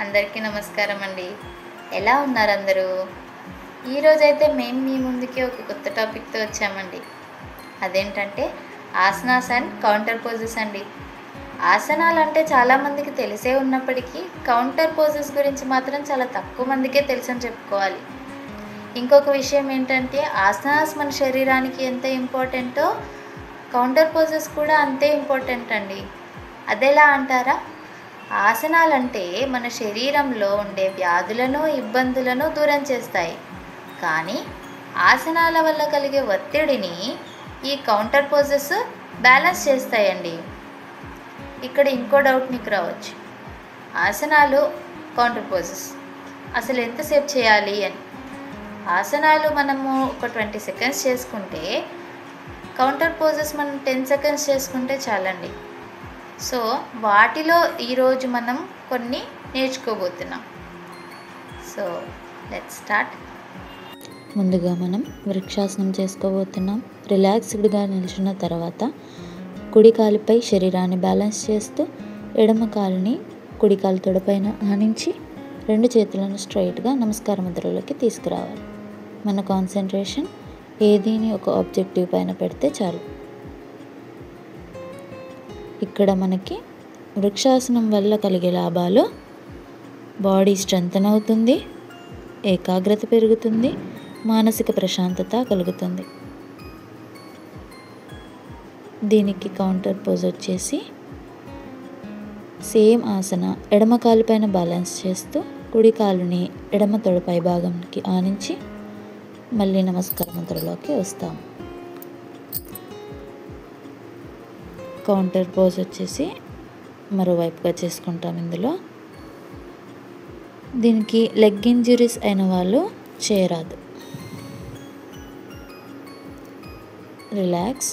అందరికీ నమస్కారం అండి. ఎలా ఉన్నారు అందరూ? ఈరోజైతే మేము మీ ముందుకి ఒక కొత్త టాపిక్తో వచ్చామండి. అదేంటంటే ఆసనాస్ అండ్ కౌంటర్ పోజెస్ అండి. ఆసనాలు అంటే చాలామందికి తెలిసే ఉన్నప్పటికీ కౌంటర్ పోజెస్ గురించి మాత్రం చాలా తక్కువ మందికే తెలుసని చెప్పుకోవాలి. ఇంకొక విషయం ఏంటంటే ఆసనాస్ మన శరీరానికి ఎంత ఇంపార్టెంటో కౌంటర్ పోజెస్ కూడా అంతే ఇంపార్టెంట్ అండి. అదెలా అంటారా? ఆసనాలంటే మన శరీరంలో ఉండే వ్యాధులను ఇబ్బందులను దూరం చేస్తాయి. కానీ ఆసనాల వల్ల కలిగే ఒత్తిడిని ఈ కౌంటర్ పోజెస్ బ్యాలెన్స్ చేస్తాయండి. ఇక్కడ ఇంకో డౌట్ మీకు రావచ్చు, ఆసనాలు కౌంటర్ పోజెస్ అసలు ఎంతసేపు చేయాలి అని. ఆసనాలు మనము ఒక 20 సెకండ్స్ చేసుకుంటే కౌంటర్ పోజెస్ మనం 10 సెకండ్స్ చేసుకుంటే చాలండి. సో వాటిలో ఈరోజు మనం కొన్ని నేర్చుకోబోతున్నాం. So let's start. ముందుగా మనం వృక్షాసనం చేసుకోబోతున్నాం. రిలాక్స్డ్గా నిల్చున్న తర్వాత కుడి కాలుపై శరీరాన్ని బ్యాలెన్స్ చేస్తూ ఎడమ కాలుని కుడి కాలు తొడపైన ఆనించి 2 చేతులను స్ట్రైట్గా నమస్కార ముద్రలోకి తీసుకురావాలి. మన కాన్సన్ట్రేషన్ ఏదీని ఒక ఆబ్జెక్టివ్ పైన పెడితే చాలు. ఇక్కడ మనకి వృక్షాసనం వల్ల కలిగే లాభాలు: బాడీ స్ట్రెంగ్తన్ అవుతుంది, ఏకాగ్రత పెరుగుతుంది, మానసిక ప్రశాంతత కలుగుతుంది. దీనికి కౌంటర్ పోజ్ వచ్చేసి సేమ్ ఆసన ఎడమ కాలు పైన బ్యాలెన్స్ చేస్తూ కుడి కాలుని ఎడమ తొడపై భాగంకి ఆనించి మళ్ళీ నమస్కార ముద్రలోకి వస్తాము. కౌంటర్ పోజ్ వచ్చేసి మరోవైపుగా చేసుకుంటాం. ఇందులో దీనికి లెగ్ ఇంజరీస్ అయిన వాళ్ళు చేయరాదు. రిలాక్స్.